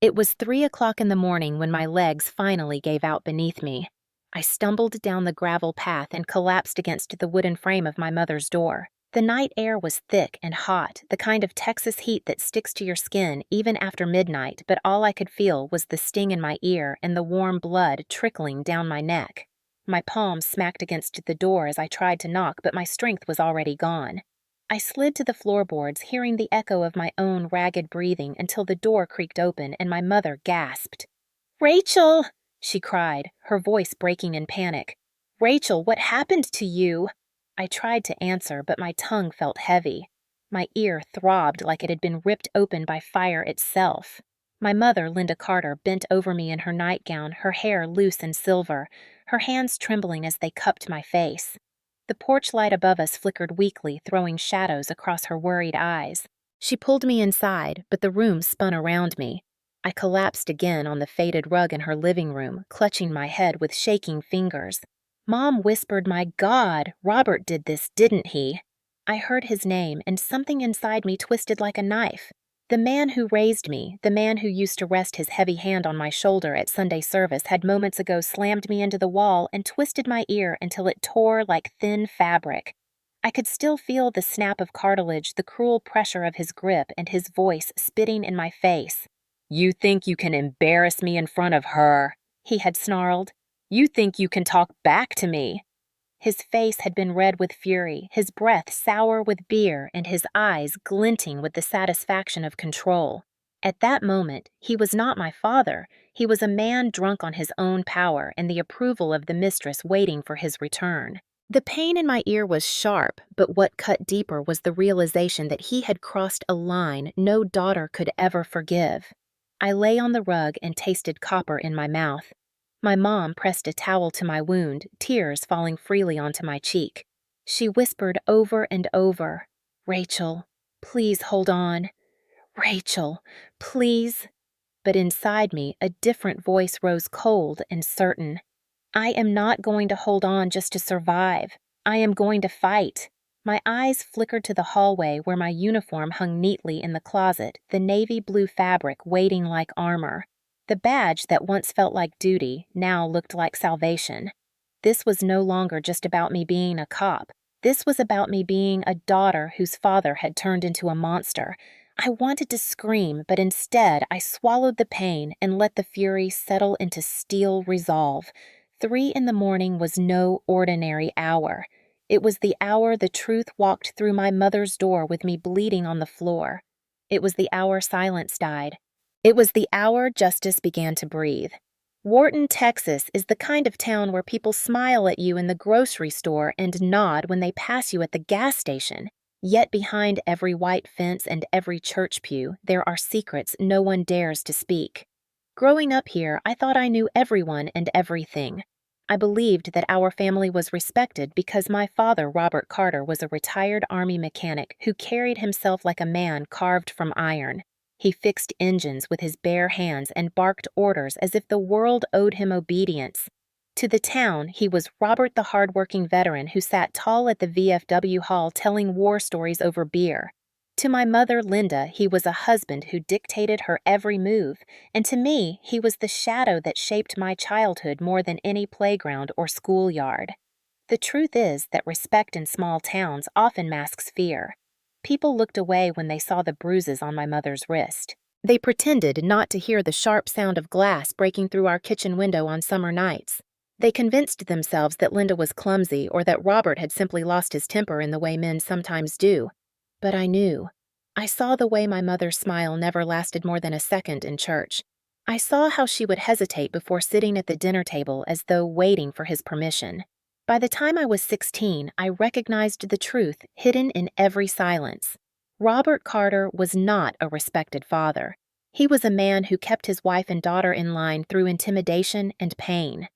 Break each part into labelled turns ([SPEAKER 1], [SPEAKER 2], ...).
[SPEAKER 1] It was 3 o'clock in the morning when my legs finally gave out beneath me. I stumbled down the gravel path and collapsed against the wooden frame of my mother's door. The night air was thick and hot, the kind of Texas heat that sticks to your skin even after midnight, but all I could feel was the sting in my ear and the warm blood trickling down my neck. My palm smacked against the door as I tried to knock, but my strength was already gone. I slid to the floorboards, hearing the echo of my own ragged breathing until the door creaked open and my mother gasped. "Rachel!" she cried, her voice breaking in panic. "Rachel, what happened to you?" I tried to answer, but my tongue felt heavy. My ear throbbed like it had been ripped open by fire itself. My mother, Linda Carter, bent over me in her nightgown, her hair loose and silver, her hands trembling as they cupped my face. The porch light above us flickered weakly, throwing shadows across her worried eyes. She pulled me inside, but the room spun around me. I collapsed again on the faded rug in her living room, clutching my head with shaking fingers. Mom whispered, "My God, Robert did this, didn't he?" I heard his name, and something inside me twisted like a knife. The man who raised me, the man who used to rest his heavy hand on my shoulder at Sunday service, had moments ago slammed me into the wall and twisted my ear until it tore like thin fabric. I could still feel the snap of cartilage, the cruel pressure of his grip, and his voice spitting in my face. "You think you can embarrass me in front of her?" he had snarled. "You think you can talk back to me?" His face had been red with fury, his breath sour with beer, and his eyes glinting with the satisfaction of control. At that moment, he was not my father. He was a man drunk on his own power and the approval of the mistress waiting for his return. The pain in my ear was sharp, but what cut deeper was the realization that he had crossed a line no daughter could ever forgive. I lay on the rug and tasted copper in my mouth. My mom pressed a towel to my wound, tears falling freely onto my cheek. She whispered over and over, "Rachel, please hold on. Rachel, please." But inside me, a different voice rose cold and certain. "I am not going to hold on just to survive. I am going to fight." My eyes flickered to the hallway where my uniform hung neatly in the closet, the navy blue fabric waiting like armor. The badge that once felt like duty now looked like salvation. This was no longer just about me being a cop. This was about me being a daughter whose father had turned into a monster. I wanted to scream, but instead I swallowed the pain and let the fury settle into steel resolve. 3 in the morning was no ordinary hour. It was the hour the truth walked through my mother's door with me bleeding on the floor. It was the hour silence died. It was the hour justice began to breathe. Wharton, Texas is the kind of town where people smile at you in the grocery store and nod when they pass you at the gas station. Yet behind every white fence and every church pew, there are secrets no one dares to speak. Growing up here, I thought I knew everyone and everything. I believed that our family was respected because my father, Robert Carter, was a retired Army mechanic who carried himself like a man carved from iron. He fixed engines with his bare hands and barked orders as if the world owed him obedience. To the town, he was Robert the hardworking veteran who sat tall at the VFW hall telling war stories over beer. To my mother, Linda, he was a husband who dictated her every move, and to me, he was the shadow that shaped my childhood more than any playground or schoolyard. The truth is that respect in small towns often masks fear. People looked away when they saw the bruises on my mother's wrist. They pretended not to hear the sharp sound of glass breaking through our kitchen window on summer nights. They convinced themselves that Linda was clumsy or that Robert had simply lost his temper in the way men sometimes do. But I knew. I saw the way my mother's smile never lasted more than a second in church. I saw how she would hesitate before sitting at the dinner table as though waiting for his permission. By the time I was 16, I recognized the truth hidden in every silence. Robert Carter was not a respected father. He was a man who kept his wife and daughter in line through intimidation and pain.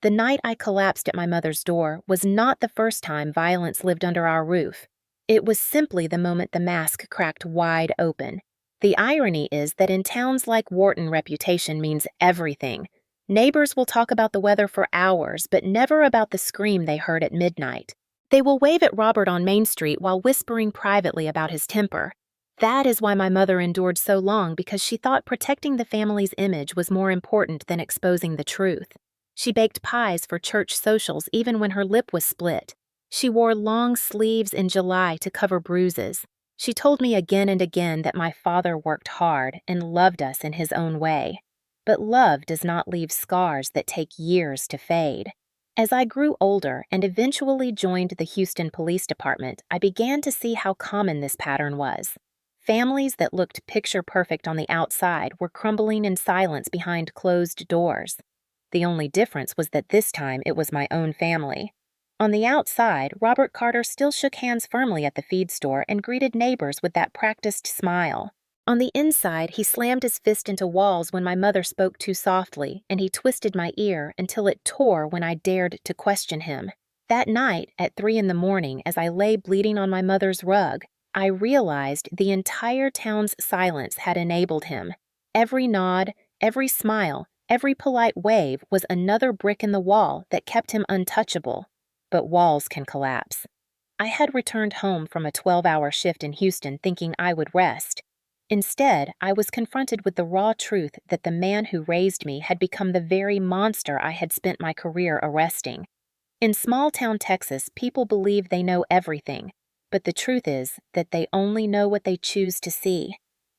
[SPEAKER 1] The night I collapsed at my mother's door was not the first time violence lived under our roof. It was simply the moment the mask cracked wide open. The irony is that in towns like Wharton, reputation means everything. Neighbors will talk about the weather for hours, but never about the scream they heard at midnight. They will wave at Robert on Main Street while whispering privately about his temper. That is why my mother endured so long, because she thought protecting the family's image was more important than exposing the truth. She baked pies for church socials even when her lip was split. She wore long sleeves in July to cover bruises. She told me again and again that my father worked hard and loved us in his own way. But love does not leave scars that take years to fade. As I grew older and eventually joined the Houston Police Department, I began to see how common this pattern was. Families that looked picture perfect on the outside were crumbling in silence behind closed doors. The only difference was that this time it was my own family. On the outside, Robert Carter still shook hands firmly at the feed store and greeted neighbors with that practiced smile. On the inside, he slammed his fist into walls when my mother spoke too softly, and he twisted my ear until it tore when I dared to question him. That night, at 3 in the morning, as I lay bleeding on my mother's rug, I realized the entire town's silence had enabled him. Every nod, every smile, every polite wave was another brick in the wall that kept him untouchable. But walls can collapse. I had returned home from a 12-hour shift in Houston thinking I would rest. Instead, I was confronted with the raw truth that the man who raised me had become the very monster I had spent my career arresting. In small-town Texas, people believe they know everything, but the truth is that they only know what they choose to see.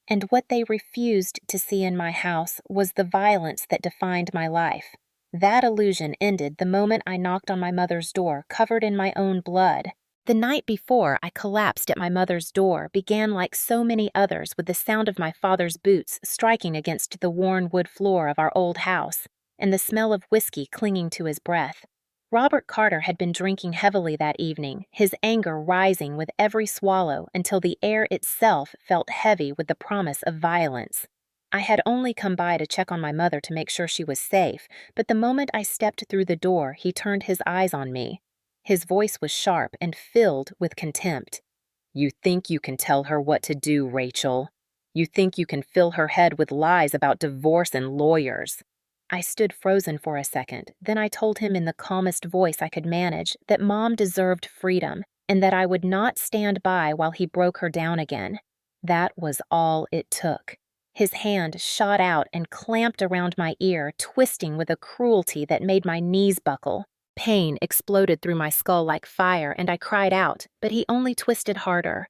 [SPEAKER 1] And what they refused to see in my house was the violence that defined my life. That illusion ended the moment I knocked on my mother's door, covered in my own blood. The night before I collapsed at my mother's door began like so many others with the sound of my father's boots striking against the worn wood floor of our old house, and the smell of whiskey clinging to his breath. Robert Carter had been drinking heavily that evening, his anger rising with every swallow until the air itself felt heavy with the promise of violence. I had only come by to check on my mother to make sure she was safe, but the moment I stepped through the door, he turned his eyes on me. His voice was sharp and filled with contempt. "You think you can tell her what to do, Rachel. You think you can fill her head with lies about divorce and lawyers." I stood frozen for a second, then I told him in the calmest voice I could manage that Mom deserved freedom and that I would not stand by while he broke her down again. That was all it took. His hand shot out and clamped around my ear, twisting with a cruelty that made my knees buckle. Pain exploded through my skull like fire, and I cried out, but he only twisted harder.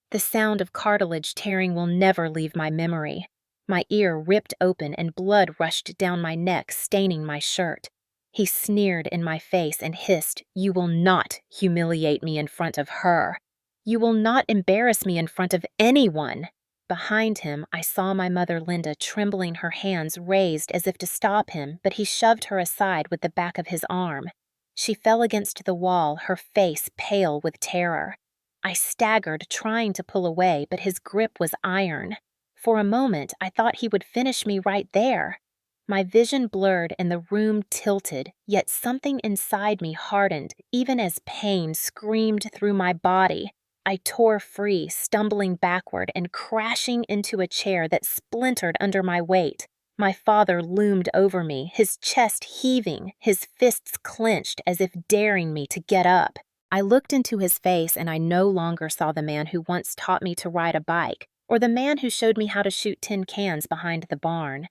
[SPEAKER 1] The sound of cartilage tearing will never leave my memory. My ear ripped open and blood rushed down my neck, staining my shirt. He sneered in my face and hissed, "You will not humiliate me in front of her. You will not embarrass me in front of anyone." Behind him, I saw my mother Linda trembling, her hands raised as if to stop him, but he shoved her aside with the back of his arm. She fell against the wall, her face pale with terror. I staggered, trying to pull away, but his grip was iron. For a moment, I thought he would finish me right there. My vision blurred and the room tilted, yet something inside me hardened, even as pain screamed through my body. I tore free, stumbling backward and crashing into a chair that splintered under my weight. My father loomed over me, his chest heaving, his fists clenched as if daring me to get up. I looked into his face and I no longer saw the man who once taught me to ride a bike, or the man who showed me how to shoot tin cans behind the barn.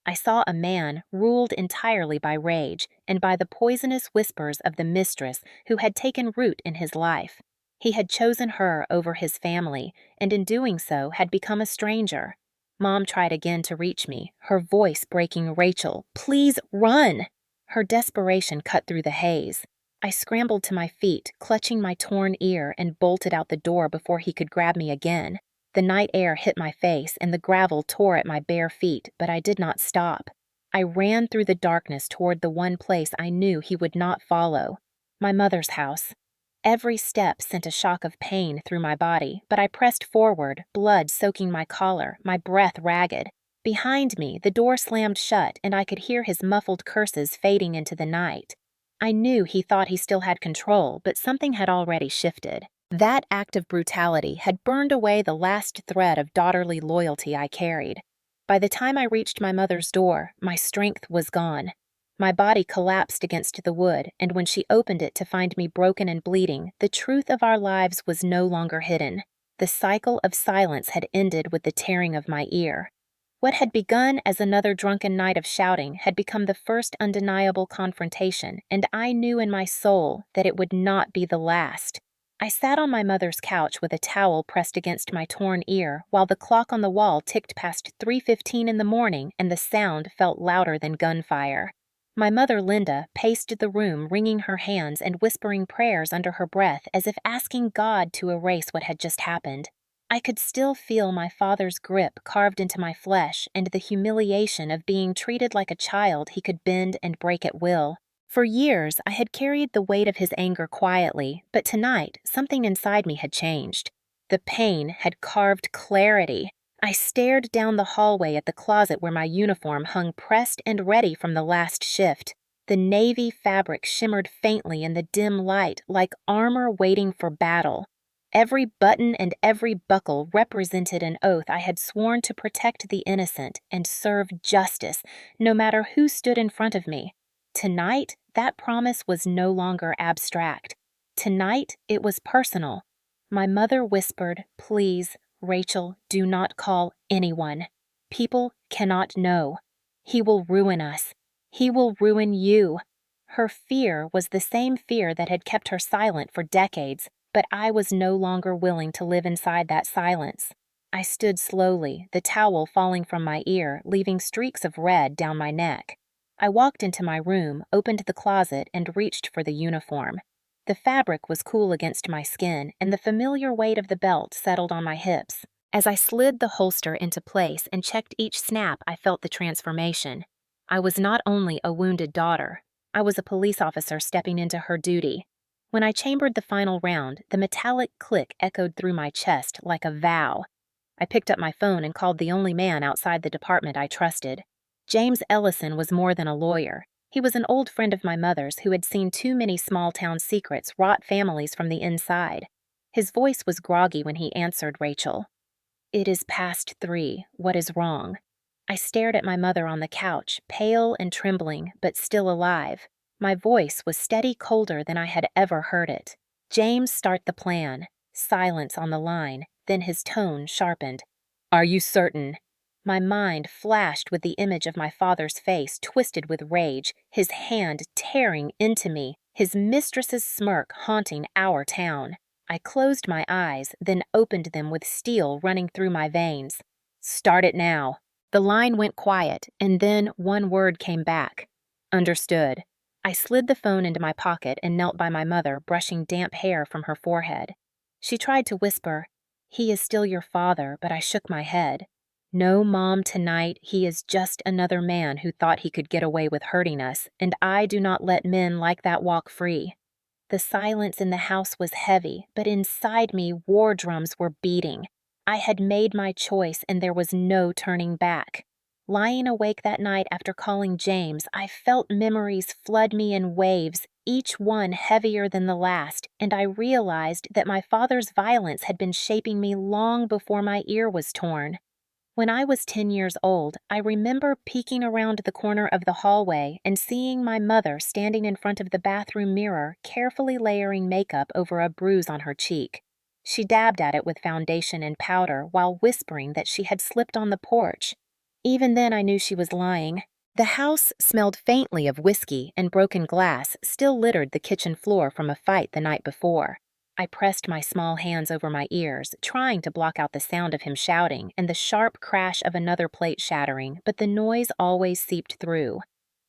[SPEAKER 1] I saw a man ruled entirely by rage and by the poisonous whispers of the mistress who had taken root in his life. He had chosen her over his family, and in doing so had become a stranger. Mom tried again to reach me, her voice breaking, "Rachel, please run!" Her desperation cut through the haze. I scrambled to my feet, clutching my torn ear, and bolted out the door before he could grab me again. The night air hit my face, and the gravel tore at my bare feet, but I did not stop. I ran through the darkness toward the one place I knew he would not follow, my mother's house. Every step sent a shock of pain through my body, but I pressed forward, blood soaking my collar, my breath ragged. Behind me, the door slammed shut, and I could hear his muffled curses fading into the night. I knew he thought he still had control, but something had already shifted. That act of brutality had burned away the last thread of daughterly loyalty I carried. By the time I reached my mother's door, my strength was gone. My body collapsed against the wood, and when she opened it to find me broken and bleeding, the truth of our lives was no longer hidden. The cycle of silence had ended with the tearing of my ear. What had begun as another drunken night of shouting had become the first undeniable confrontation, and I knew in my soul that it would not be the last. I sat on my mother's couch with a towel pressed against my torn ear while the clock on the wall ticked past 3:15 in the morning and the sound felt louder than gunfire. My mother, Linda, paced the room, wringing her hands and whispering prayers under her breath as if asking God to erase what had just happened. I could still feel my father's grip carved into my flesh and the humiliation of being treated like a child he could bend and break at will. For years, I had carried the weight of his anger quietly, but tonight, something inside me had changed. The pain had carved clarity. I stared down the hallway at the closet where my uniform hung pressed and ready from the last shift. The navy fabric shimmered faintly in the dim light like armor waiting for battle. Every button and every buckle represented an oath I had sworn to protect the innocent and serve justice, no matter who stood in front of me. Tonight, that promise was no longer abstract. Tonight, it was personal. My mother whispered, "Please, Rachel, do not call anyone. People cannot know. He will ruin us. He will ruin you." Her fear was the same fear that had kept her silent for decades, but I was no longer willing to live inside that silence. I stood slowly, the towel falling from my ear, leaving streaks of red down my neck. I walked into my room, opened the closet, and reached for the uniform. The fabric was cool against my skin, and the familiar weight of the belt settled on my hips. As I slid the holster into place and checked each snap, I felt the transformation. I was not only a wounded daughter, I was a police officer stepping into her duty. When I chambered the final round, the metallic click echoed through my chest like a vow. I picked up my phone and called the only man outside the department I trusted. James Ellison was more than a lawyer. He was an old friend of my mother's who had seen too many small-town secrets rot families from the inside. His voice was groggy when he answered Rachel. "It is past 3. What is wrong?" I stared at my mother on the couch, pale and trembling, but still alive. My voice was steady colder than I had ever heard it. "James, start the plan." Silence on the line, then his tone sharpened. "Are you certain?" My mind flashed with the image of my father's face twisted with rage, his hand tearing into me, his mistress's smirk haunting our town. I closed my eyes, then opened them with steel running through my veins. "Start it now." The line went quiet, and then one word came back. "Understood." I slid the phone into my pocket and knelt by my mother, brushing damp hair from her forehead. She tried to whisper, "He is still your father," but I shook my head. "No, Mom, tonight he is just another man who thought he could get away with hurting us, and I do not let men like that walk free." The silence in the house was heavy, but inside me war drums were beating. I had made my choice and there was no turning back. Lying awake that night after calling James, I felt memories flood me in waves, each one heavier than the last, and I realized that my father's violence had been shaping me long before my ear was torn. When I was 10 years old, I remember peeking around the corner of the hallway and seeing my mother standing in front of the bathroom mirror, carefully layering makeup over a bruise on her cheek. She dabbed at it with foundation and powder while whispering that she had slipped on the porch. Even then I knew she was lying. The house smelled faintly of whiskey, and broken glass still littered the kitchen floor from a fight the night before. I pressed my small hands over my ears, trying to block out the sound of him shouting and the sharp crash of another plate shattering, but the noise always seeped through.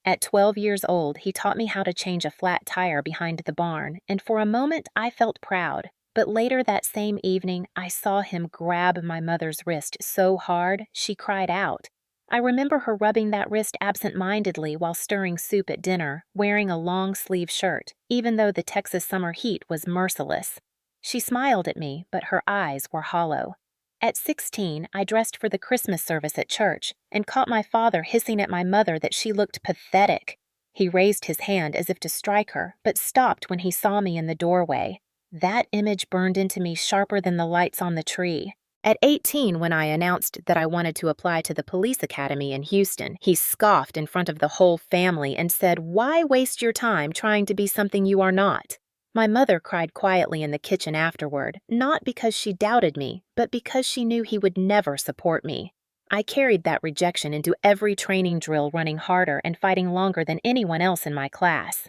[SPEAKER 1] At 12 years old, he taught me how to change a flat tire behind the barn, and for a moment I felt proud. But later that same evening, I saw him grab my mother's wrist so hard she cried out. I remember her rubbing that wrist absent-mindedly while stirring soup at dinner, wearing a long-sleeve shirt, even though the Texas summer heat was merciless. She smiled at me, but her eyes were hollow. At 16, I dressed for the Christmas service at church and caught my father hissing at my mother that she looked pathetic. He raised his hand as if to strike her, but stopped when he saw me in the doorway. That image burned into me sharper than the lights on the tree. At 18, when I announced that I wanted to apply to the police academy in Houston, he scoffed in front of the whole family and said, "Why waste your time trying to be something you are not?" My mother cried quietly in the kitchen afterward, not because she doubted me, but because she knew he would never support me. I carried that rejection into every training drill, running harder and fighting longer than anyone else in my class.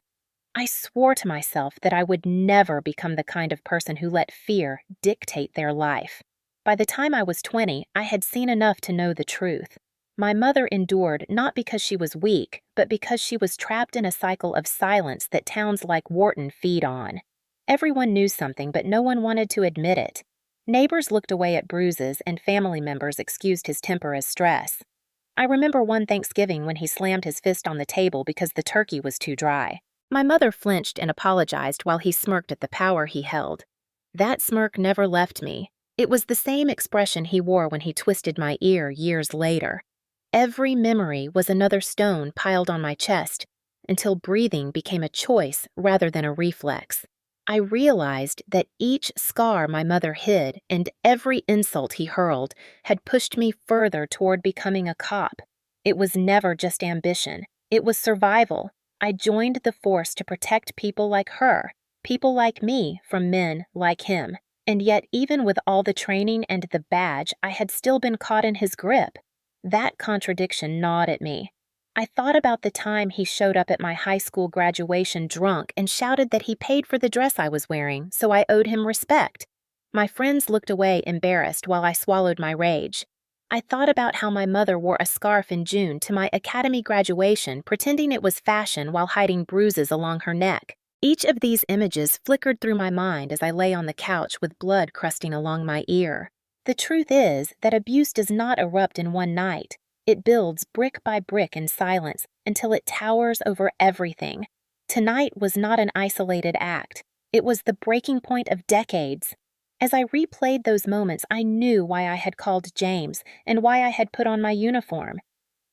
[SPEAKER 1] I swore to myself that I would never become the kind of person who let fear dictate their life. By the time I was 20, I had seen enough to know the truth. My mother endured not because she was weak, but because she was trapped in a cycle of silence that towns like Wharton feed on. Everyone knew something, but no one wanted to admit it. Neighbors looked away at bruises, and family members excused his temper as stress. I remember one Thanksgiving when he slammed his fist on the table because the turkey was too dry. My mother flinched and apologized while he smirked at the power he held. That smirk never left me. It was the same expression he wore when he twisted my ear years later. Every memory was another stone piled on my chest, until breathing became a choice rather than a reflex. I realized that each scar my mother hid and every insult he hurled had pushed me further toward becoming a cop. It was never just ambition. It was survival. I joined the force to protect people like her, people like me from men like him. And yet, even with all the training and the badge, I had still been caught in his grip. That contradiction gnawed at me. I thought about the time he showed up at my high school graduation drunk and shouted that he paid for the dress I was wearing, so I owed him respect. My friends looked away embarrassed while I swallowed my rage. I thought about how my mother wore a scarf in June to my academy graduation, pretending it was fashion while hiding bruises along her neck. Each of these images flickered through my mind as I lay on the couch with blood crusting along my ear. The truth is that abuse does not erupt in one night. It builds brick by brick in silence until it towers over everything. Tonight was not an isolated act. It was the breaking point of decades. As I replayed those moments, I knew why I had called James and why I had put on my uniform.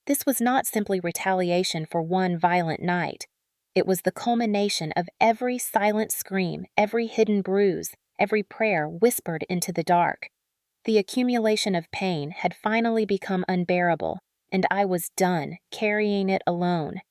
[SPEAKER 1] This was not simply retaliation for one violent night. It was the culmination of every silent scream, every hidden bruise, every prayer whispered into the dark. The accumulation of pain had finally become unbearable, and I was done carrying it alone.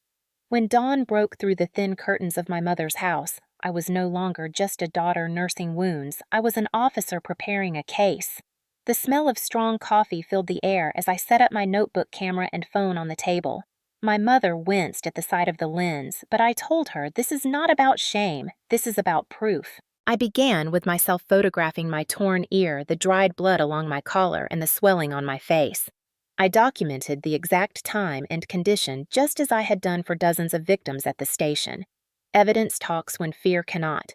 [SPEAKER 1] When dawn broke through the thin curtains of my mother's house, I was no longer just a daughter nursing wounds. I was an officer preparing a case. The smell of strong coffee filled the air as I set up my notebook, camera, and phone on the table. My mother winced at the sight of the lens, but I told her this is not about shame, this is about proof. I began with myself photographing my torn ear, the dried blood along my collar, and the swelling on my face. I documented the exact time and condition just as I had done for dozens of victims at the station. Evidence talks when fear cannot.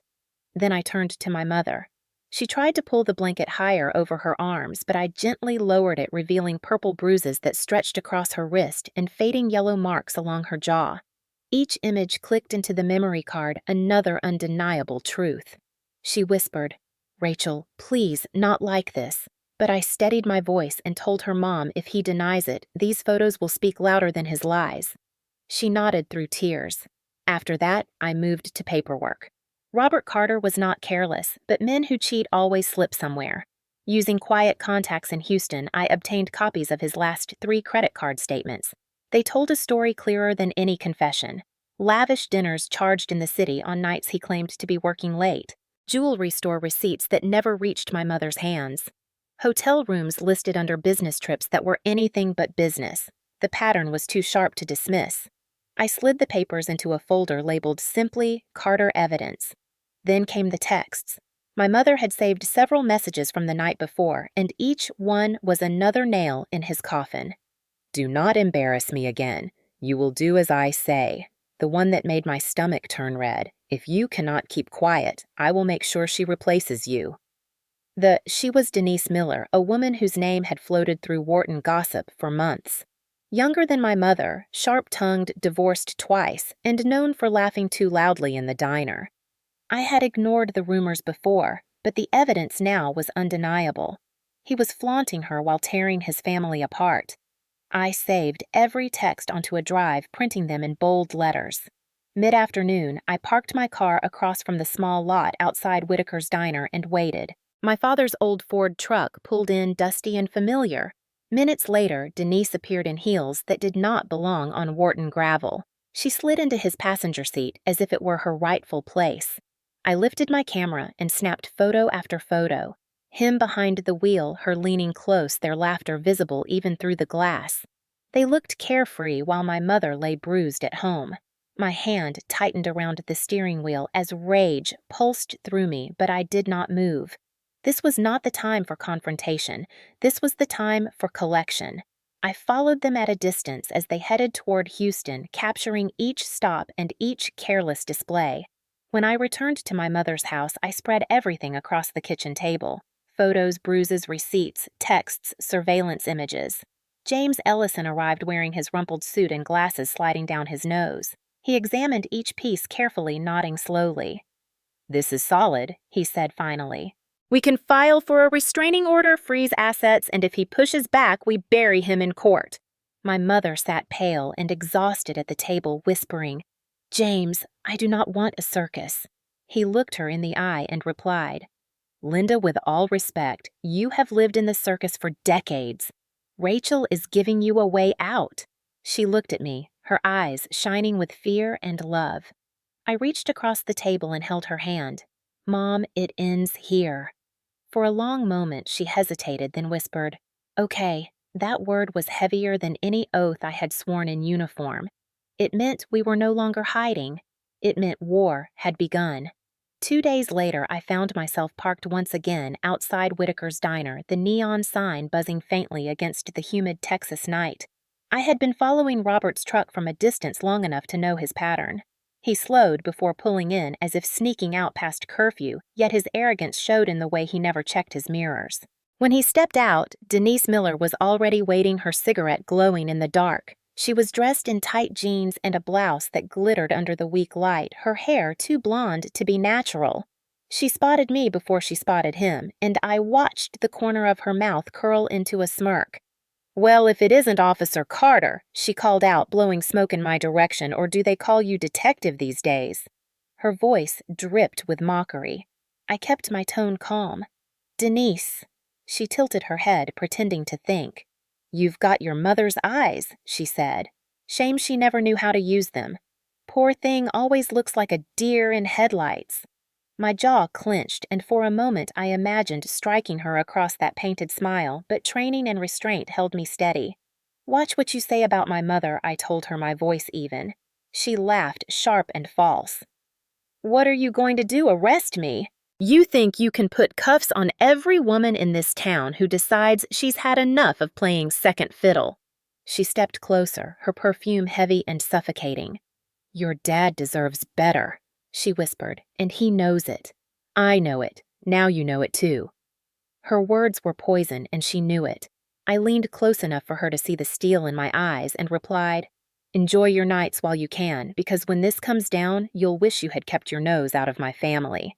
[SPEAKER 1] Then I turned to my mother. She tried to pull the blanket higher over her arms, but I gently lowered it, revealing purple bruises that stretched across her wrist and fading yellow marks along her jaw. Each image clicked into the memory card another undeniable truth. She whispered, "Rachel, please, not like this." But I steadied my voice and told her mom if he denies it, these photos will speak louder than his lies. She nodded through tears. After that, I moved to paperwork. Robert Carter was not careless, but men who cheat always slip somewhere. Using quiet contacts in Houston, I obtained copies of his last 3 credit card statements. They told a story clearer than any confession. Lavish dinners charged in the city on nights he claimed to be working late. Jewelry store receipts that never reached my mother's hands. Hotel rooms listed under business trips that were anything but business. The pattern was too sharp to dismiss. I slid the papers into a folder labeled simply Carter Evidence. Then came the texts. My mother had saved several messages from the night before, and each one was another nail in his coffin. "Do not embarrass me again. You will do as I say." The one that made my stomach turn red. "If you cannot keep quiet, I will make sure she replaces you." She was Denise Miller, a woman whose name had floated through Wharton gossip for months. Younger than my mother, sharp-tongued, divorced twice, and known for laughing too loudly in the diner. I had ignored the rumors before, but the evidence now was undeniable. He was flaunting her while tearing his family apart. I saved every text onto a drive, printing them in bold letters. Mid-afternoon, I parked my car across from the small lot outside Whitaker's Diner and waited. My father's old Ford truck pulled in dusty and familiar. Minutes later, Denise appeared in heels that did not belong on Wharton gravel. She slid into his passenger seat as if it were her rightful place. I lifted my camera and snapped photo after photo. Him behind the wheel, her leaning close, their laughter visible even through the glass. They looked carefree while my mother lay bruised at home. My hand tightened around the steering wheel as rage pulsed through me, but I did not move. This was not the time for confrontation. This was the time for collection. I followed them at a distance as they headed toward Houston, capturing each stop and each careless display. When I returned to my mother's house, I spread everything across the kitchen table. Photos, bruises, receipts, texts, surveillance images. James Ellison arrived wearing his rumpled suit and glasses sliding down his nose. He examined each piece carefully, nodding slowly. "This is solid," he said finally. "We can file for a restraining order, freeze assets, and if he pushes back, we bury him in court." My mother sat pale and exhausted at the table, whispering, "James, I do not want a circus." He looked her in the eye and replied, "Linda, with all respect, you have lived in the circus for decades. Rachel is giving you a way out." She looked at me, her eyes shining with fear and love. I reached across the table and held her hand. "Mom, it ends here." For a long moment she hesitated, then whispered, "Okay." That word was heavier than any oath I had sworn in uniform. It meant we were no longer hiding. It meant war had begun. 2 days later, I found myself parked once again outside Whitaker's Diner, the neon sign buzzing faintly against the humid Texas night. I had been following Robert's truck from a distance long enough to know his pattern. He slowed before pulling in as if sneaking out past curfew, yet his arrogance showed in the way he never checked his mirrors. When he stepped out, Denise Miller was already waiting, her cigarette glowing in the dark. She was dressed in tight jeans and a blouse that glittered under the weak light, her hair too blonde to be natural. She spotted me before she spotted him, and I watched the corner of her mouth curl into a smirk. "Well, if it isn't Officer Carter," she called out, blowing smoke in my direction, "or do they call you detective these days?" Her voice dripped with mockery. I kept my tone calm. "Denise." She tilted her head, pretending to think. "You've got your mother's eyes," she said. "Shame she never knew how to use them. Poor thing always looks like a deer in headlights." My jaw clenched, and for a moment I imagined striking her across that painted smile, but training and restraint held me steady. "Watch what you say about my mother," I told her, my voice even. She laughed, sharp and false. "What are you going to do, arrest me? You think you can put cuffs on every woman in this town who decides she's had enough of playing second fiddle." She stepped closer, her perfume heavy and suffocating. "Your dad deserves better," she whispered, "and he knows it. I know it. Now you know it too." Her words were poison, and she knew it. I leaned close enough for her to see the steel in my eyes and replied, "Enjoy your nights while you can, because when this comes down, you'll wish you had kept your nose out of my family."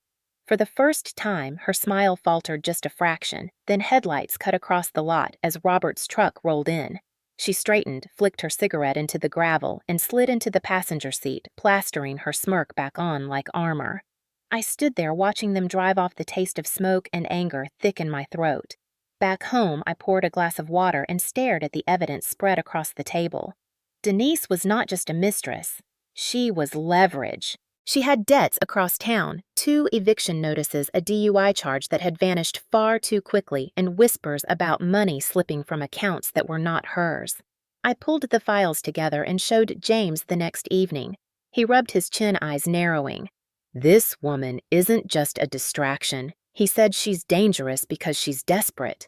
[SPEAKER 1] For the first time, her smile faltered just a fraction, then headlights cut across the lot as Robert's truck rolled in. She straightened, flicked her cigarette into the gravel, and slid into the passenger seat, plastering her smirk back on like armor. I stood there watching them drive off, the taste of smoke and anger thick in my throat. Back home, I poured a glass of water and stared at the evidence spread across the table. Denise was not just a mistress. She was leverage. She had debts across town, 2 eviction notices, a DUI charge that had vanished far too quickly, and whispers about money slipping from accounts that were not hers. I pulled the files together and showed James the next evening. He rubbed his chin, eyes narrowing. "This woman isn't just a distraction. He said she's dangerous because she's desperate."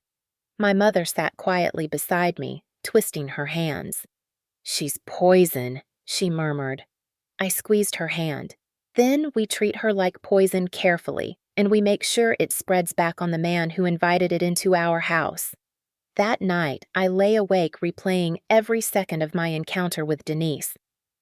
[SPEAKER 1] My mother sat quietly beside me, twisting her hands. "She's poison," she murmured. I squeezed her hand. "Then we treat her like poison carefully, and we make sure it spreads back on the man who invited it into our house." That night, I lay awake replaying every second of my encounter with Denise.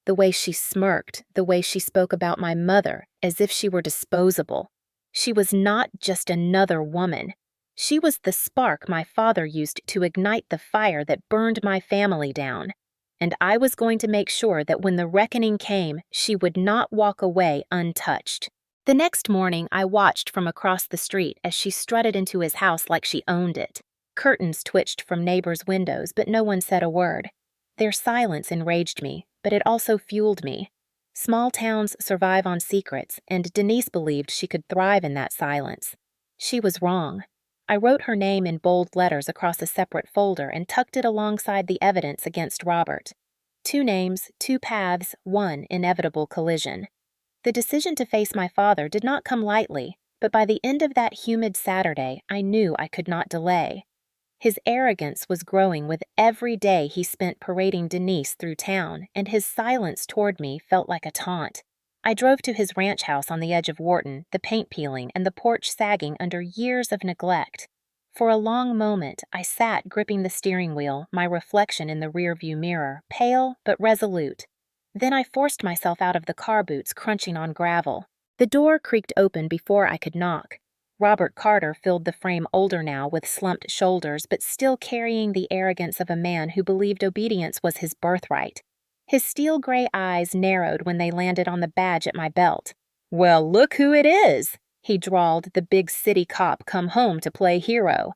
[SPEAKER 1] The way she smirked, the way she spoke about my mother as if she were disposable. She was not just another woman. She was the spark my father used to ignite the fire that burned my family down. And I was going to make sure that when the reckoning came, she would not walk away untouched. The next morning, I watched from across the street as she strutted into his house like she owned it. Curtains twitched from neighbors' windows, but no one said a word. Their silence enraged me, but it also fueled me. Small towns survive on secrets, and Denise believed she could thrive in that silence. She was wrong. I wrote her name in bold letters across a separate folder and tucked it alongside the evidence against Robert. 2 names, 2 paths, 1 inevitable collision. The decision to face my father did not come lightly, but by the end of that humid Saturday, I knew I could not delay. His arrogance was growing with every day he spent parading Denise through town, and his silence toward me felt like a taunt. I drove to his ranch house on the edge of Wharton, the paint peeling and the porch sagging under years of neglect. For a long moment, I sat gripping the steering wheel, my reflection in the rearview mirror, pale but resolute. Then I forced myself out of the car boots crunching on gravel. The door creaked open before I could knock. Robert Carter filled the frame, older now, with slumped shoulders, but still carrying the arrogance of a man who believed obedience was his birthright. His steel gray eyes narrowed when they landed on the badge at my belt. "Well, look who it is," he drawled, the big city cop come home to play hero.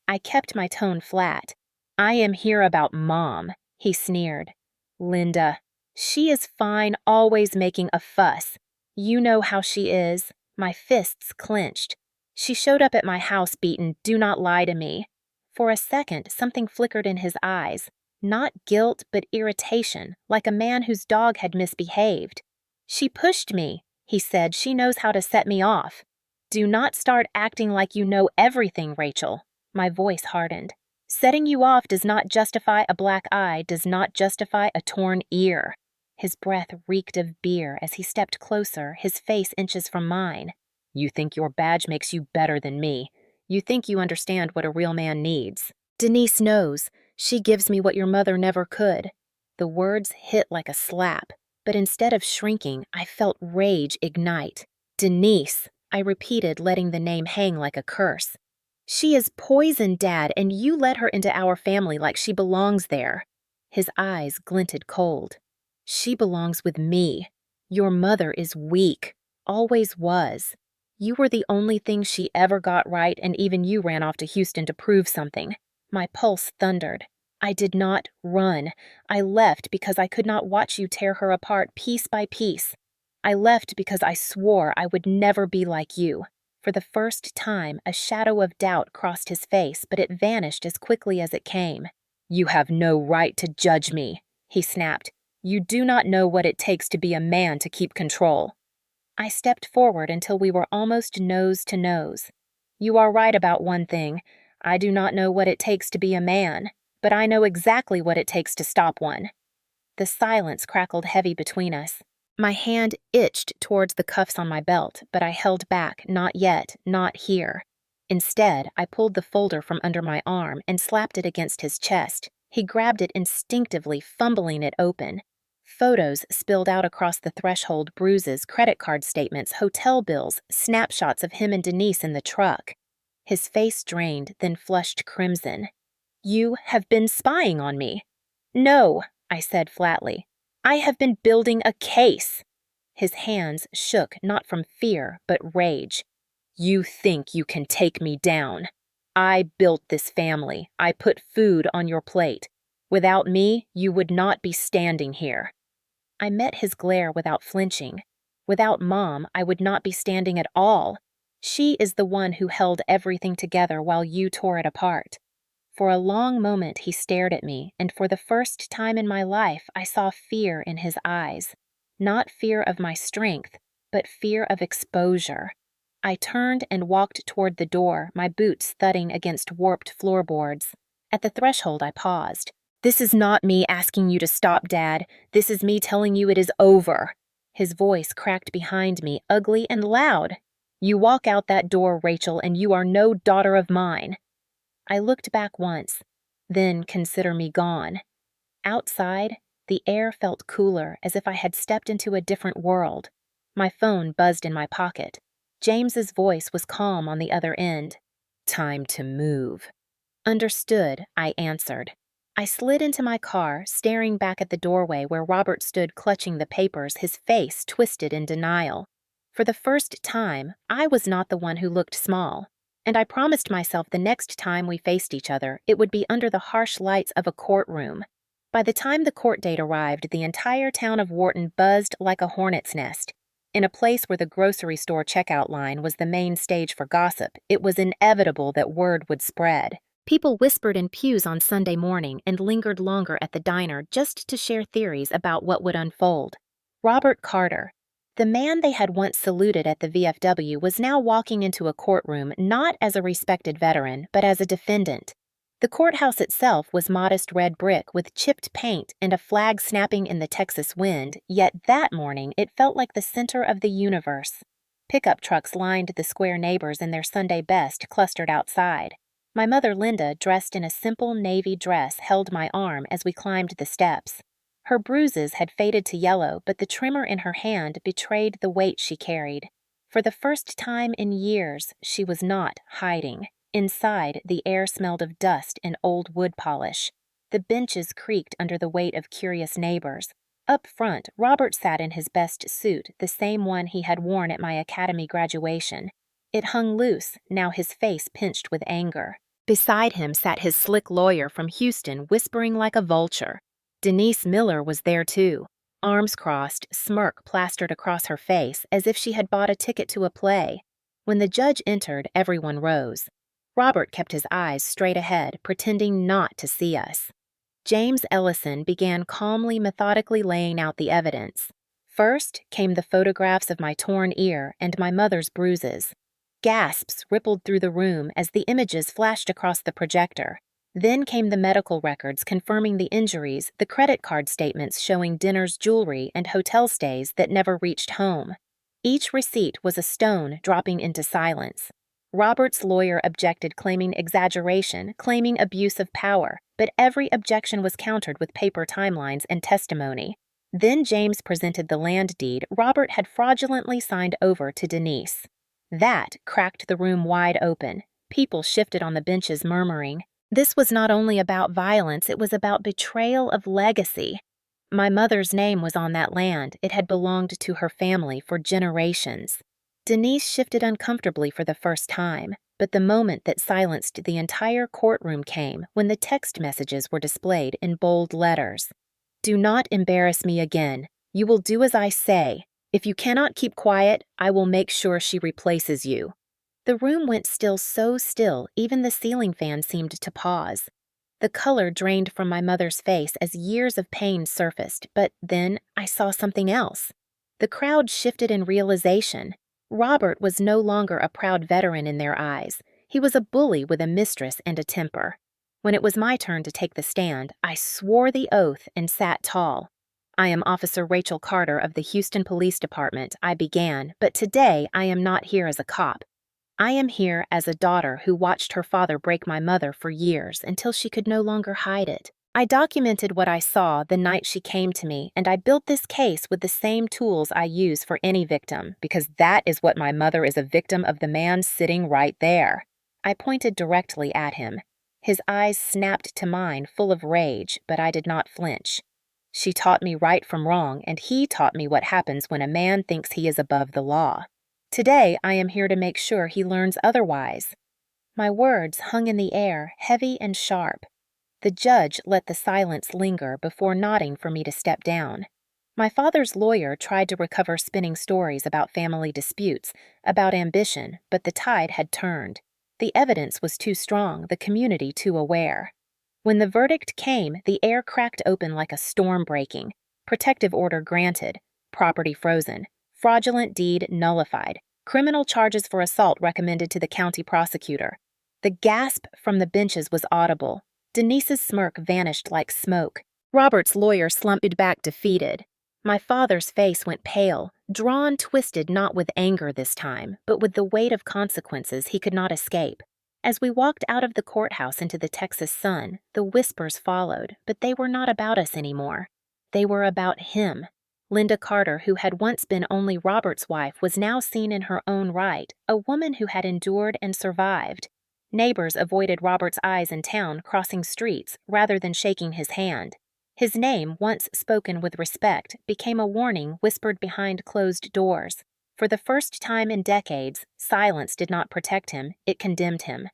[SPEAKER 1] I kept my tone flat. "I am here about Mom," he sneered. "Linda. She is fine, always making a fuss. You know how she is." My fists clenched. She showed up at my house beaten, "Do not lie to me." For a second, something flickered in his eyes. Not guilt, but irritation, like a man whose dog had misbehaved. "She pushed me," he said. "She knows how to set me off." "Do not start acting like you know everything, Rachel." My voice hardened. "Setting you off does not justify a black eye, does not justify a torn ear." His breath reeked of beer as he stepped closer, his face inches from mine. "You think your badge makes you better than me. You think you understand what a real man needs. Denise knows. She gives me what your mother never could." The words hit like a slap, but instead of shrinking, I felt rage ignite. "Denise," I repeated, letting the name hang like a curse. "She is poison, Dad, and you let her into our family like she belongs there." His eyes glinted cold. "She belongs with me. Your mother is weak. Always was. You were the only thing she ever got right, and even you ran off to Houston to prove something." My pulse thundered. "I did not run. I left because I could not watch you tear her apart piece by piece. I left because I swore I would never be like you." For the first time, a shadow of doubt crossed his face, but it vanished as quickly as it came. "You have no right to judge me," he snapped. "You do not know what it takes to be a man to keep control." I stepped forward until we were almost nose to nose. "You are right about one thing. I do not know what it takes to be a man, but I know exactly what it takes to stop one." The silence crackled heavy between us. My hand itched towards the cuffs on my belt, but I held back. Not yet, not here. Instead, I pulled the folder from under my arm and slapped it against his chest. He grabbed it instinctively, fumbling it open. Photos spilled out across the threshold, bruises, credit card statements, hotel bills, snapshots of him and Denise in the truck. His face drained, then flushed crimson. "You have been spying on me." "No," I said flatly. "I have been building a case." His hands shook, not from fear, but rage. "You think you can take me down. I built this family. I put food on your plate. Without me, you would not be standing here." I met his glare without flinching. Without Mom, I would not be standing at all. She is the one who held everything together while you tore it apart. For a long moment he stared at me, and for the first time in my life I saw fear in his eyes. Not fear of my strength, but fear of exposure. I turned and walked toward the door, my boots thudding against warped floorboards. At the threshold I paused. "This is not me asking you to stop, Dad. This is me telling you it is over." His voice cracked behind me, ugly and loud. "You walk out that door, Rachel, and you are no daughter of mine." I looked back once, then consider me gone. Outside, the air felt cooler, as if I had stepped into a different world. My phone buzzed in my pocket. James's voice was calm on the other end. "Time to move." "Understood," I answered. I slid into my car, staring back at the doorway where Robert stood clutching the papers, his face twisted in denial. For the first time, I was not the one who looked small, and I promised myself the next time we faced each other, it would be under the harsh lights of a courtroom. By the time the court date arrived, the entire town of Wharton buzzed like a hornet's nest. In a place where the grocery store checkout line was the main stage for gossip, it was inevitable that word would spread. People whispered in pews on Sunday morning and lingered longer at the diner just to share theories about what would unfold. Robert Carter, the man they had once saluted at the VFW, was now walking into a courtroom not as a respected veteran, but as a defendant. The courthouse itself was modest red brick with chipped paint and a flag snapping in the Texas wind, yet that morning it felt like the center of the universe. Pickup trucks lined the square. Neighbors in their Sunday best clustered outside. My mother, Linda, dressed in a simple navy dress, held my arm as we climbed the steps. Her bruises had faded to yellow, but the tremor in her hand betrayed the weight she carried. For the first time in years, she was not hiding. Inside, the air smelled of dust and old wood polish. The benches creaked under the weight of curious neighbors. Up front, Robert sat in his best suit, the same one he had worn at my academy graduation. It hung loose, now his face pinched with anger. Beside him sat his slick lawyer from Houston, whispering like a vulture. Denise Miller was there too, arms crossed, smirk plastered across her face as if she had bought a ticket to a play. When the judge entered, everyone rose. Robert kept his eyes straight ahead, pretending not to see us. James Ellison began calmly, methodically laying out the evidence. First came the photographs of my torn ear and my mother's bruises. Gasps rippled through the room as the images flashed across the projector. Then came the medical records confirming the injuries, the credit card statements showing Dinner's jewelry and hotel stays that never reached home. Each receipt was a stone dropping into silence. Robert's lawyer objected, claiming exaggeration, claiming abuse of power, but every objection was countered with paper timelines and testimony. Then James presented the land deed Robert had fraudulently signed over to Denise. That cracked the room wide open. People shifted on the benches, murmuring. This was not only about violence, it was about betrayal of legacy. My mother's name was on that land. It had belonged to her family for generations. Denise shifted uncomfortably for the first time, but the moment that silenced the entire courtroom came when the text messages were displayed in bold letters. Do not embarrass me again. You will do as I say. If you cannot keep quiet, I will make sure she replaces you. The room went still, so still, even the ceiling fan seemed to pause. The color drained from my mother's face as years of pain surfaced, but then I saw something else. The crowd shifted in realization. Robert was no longer a proud veteran in their eyes. He was a bully with a mistress and a temper. When it was my turn to take the stand, I swore the oath and sat tall. I am Officer Rachel Carter of the Houston Police Department, I began, but today I am not here as a cop. I am here as a daughter who watched her father break my mother for years until she could no longer hide it. I documented what I saw the night she came to me, and I built this case with the same tools I use for any victim, because that is what my mother is, a victim of the man sitting right there. I pointed directly at him. His eyes snapped to mine, full of rage, but I did not flinch. She taught me right from wrong, and he taught me what happens when a man thinks he is above the law. Today, I am here to make sure he learns otherwise. My words hung in the air, heavy and sharp. The judge let the silence linger before nodding for me to step down. My father's lawyer tried to recover spinning stories about family disputes, about ambition, but the tide had turned. The evidence was too strong, the community too aware. When the verdict came, the air cracked open like a storm breaking. Protective order granted, property frozen, fraudulent deed nullified, criminal charges for assault recommended to the county prosecutor. The gasp from the benches was audible. Denise's smirk vanished like smoke. Robert's lawyer slumped back defeated. My father's face went pale, drawn, twisted not with anger this time, but with the weight of consequences he could not escape. As we walked out of the courthouse into the Texas sun, the whispers followed, but they were not about us anymore. They were about him. Linda Carter, who had once been only Robert's wife, was now seen in her own right, a woman who had endured and survived. Neighbors avoided Robert's eyes in town, crossing streets, rather than shaking his hand. His name, once spoken with respect, became a warning whispered behind closed doors. For the first time in decades, silence did not protect him, it condemned him.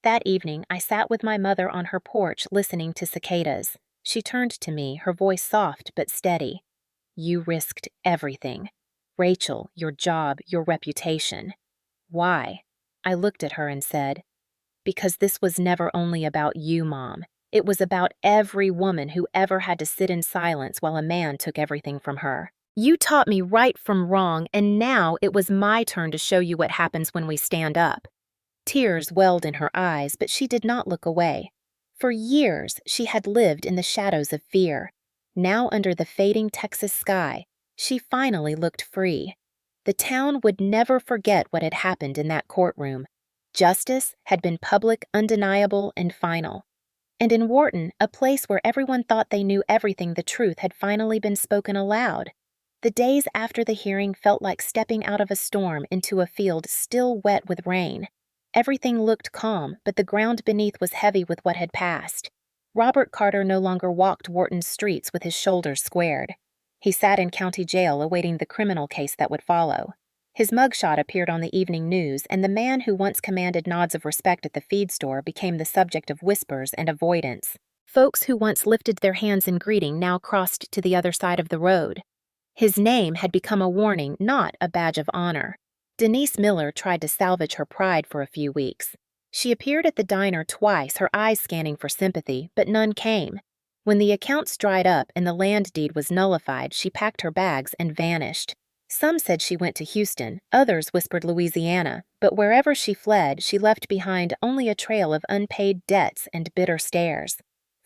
[SPEAKER 1] That evening, I sat with my mother on her porch listening to cicadas. She turned to me, her voice soft but steady. You risked everything. Rachel, your job, your reputation. Why? I looked at her and said, because this was never only about you, Mom. It was about every woman who ever had to sit in silence while a man took everything from her. You taught me right from wrong, and now it was my turn to show you what happens when we stand up. Tears welled in her eyes, but she did not look away. For years, she had lived in the shadows of fear. Now, under the fading Texas sky, she finally looked free. The town would never forget what had happened in that courtroom. Justice had been public, undeniable, and final. And in Wharton, a place where everyone thought they knew everything, the truth had finally been spoken aloud. The days after the hearing felt like stepping out of a storm into a field still wet with rain. Everything looked calm, but the ground beneath was heavy with what had passed. Robert Carter no longer walked Wharton's streets with his shoulders squared. He sat in county jail awaiting the criminal case that would follow. His mugshot appeared on the evening news, and the man who once commanded nods of respect at the feed store became the subject of whispers and avoidance. Folks who once lifted their hands in greeting now crossed to the other side of the road. His name had become a warning, not a badge of honor. Denise Miller tried to salvage her pride for a few weeks. She appeared at the diner twice, her eyes scanning for sympathy, but none came. When the accounts dried up and the land deed was nullified, she packed her bags and vanished. Some said she went to Houston, others whispered Louisiana, but wherever she fled, she left behind only a trail of unpaid debts and bitter stares.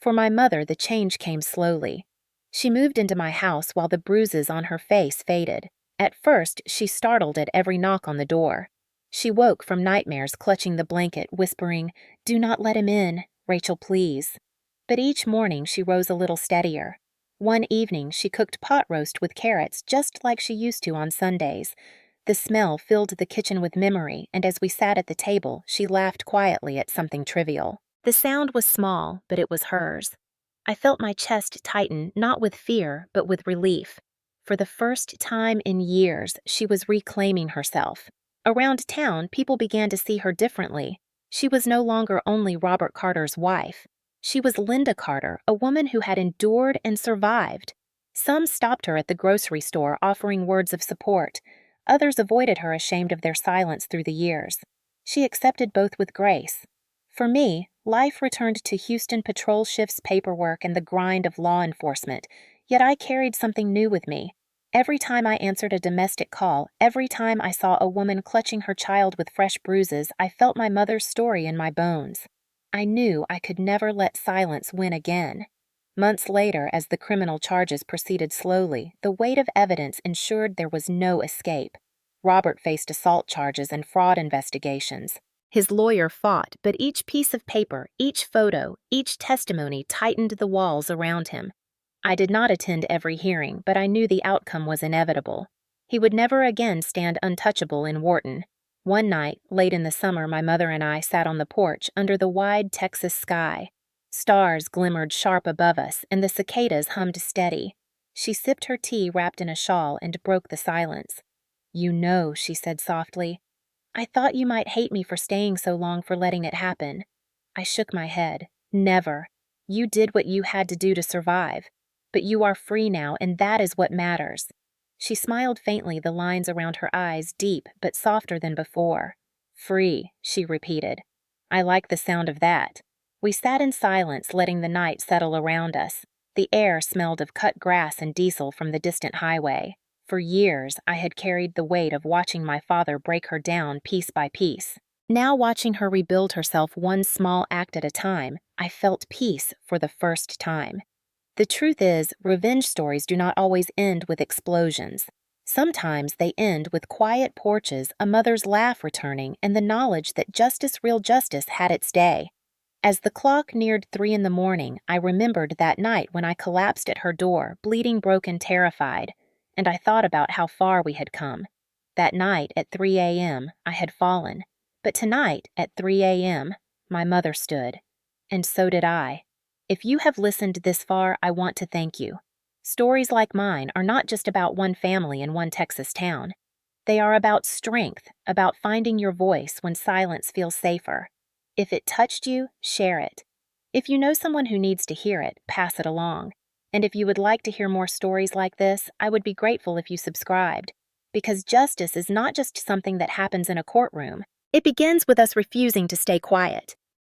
[SPEAKER 1] For my mother, the change came slowly. She moved into my house while the bruises on her face faded. At first, she startled at every knock on the door. She woke from nightmares clutching the blanket, whispering, "Do not let him in, Rachel, please." But each morning she rose a little steadier. One evening she cooked pot roast with carrots just like she used to on Sundays. The smell filled the kitchen with memory, and as we sat at the table, she laughed quietly at something trivial. The sound was small, but it was hers. I felt my chest tighten, not with fear, but with relief. For the first time in years, she was reclaiming herself. Around town, people began to see her differently. She was no longer only Robert Carter's wife. She was Linda Carter, a woman who had endured and survived. Some stopped her at the grocery store, offering words of support. Others avoided her, ashamed of their silence through the years. She accepted both with grace. For me, life returned to Houston patrol shifts, paperwork, and the grind of law enforcement, yet I carried something new with me. Every time I answered a domestic call, every time I saw a woman clutching her child with fresh bruises, I felt my mother's story in my bones. I knew I could never let silence win again. Months later, as the criminal charges proceeded slowly, the weight of evidence ensured there was no escape. Robert faced assault charges and fraud investigations. His lawyer fought, but each piece of paper, each photo, each testimony tightened the walls around him. I did not attend every hearing, but I knew the outcome was inevitable. He would never again stand untouchable in Wharton. One night, late in the summer, my mother and I sat on the porch under the wide Texas sky. Stars glimmered sharp above us, and the cicadas hummed steady. She sipped her tea wrapped in a shawl and broke the silence. "You know," she said softly. "I thought you might hate me for staying so long, for letting it happen." I shook my head. "Never. You did what you had to do to survive. But you are free now, and that is what matters." She smiled faintly, the lines around her eyes deep but softer than before. "Free," she repeated. I like the sound of that. We sat in silence, letting the night settle around us. The air smelled of cut grass and diesel from the distant highway. For years, I had carried the weight of watching my father break her down piece by piece. Now, watching her rebuild herself one small act at a time, I felt peace for the first time. The truth is, revenge stories do not always end with explosions. Sometimes they end with quiet porches, a mother's laugh returning, and the knowledge that justice, real justice, had its day. As the clock neared 3 a.m, I remembered that night when I collapsed at her door, bleeding, broken, terrified, and I thought about how far we had come. That night at 3 a.m., I had fallen, but tonight at 3 a.m., my mother stood, and so did I. If you have listened this far, I want to thank you. Stories like mine are not just about one family in one Texas town. They are about strength, about finding your voice when silence feels safer. If it touched you, share it. If you know someone who needs to hear it, pass it along. And if you would like to hear more stories like this, I would be grateful if you subscribed. Because justice is not just something that happens in a courtroom. It begins with us refusing to stay quiet.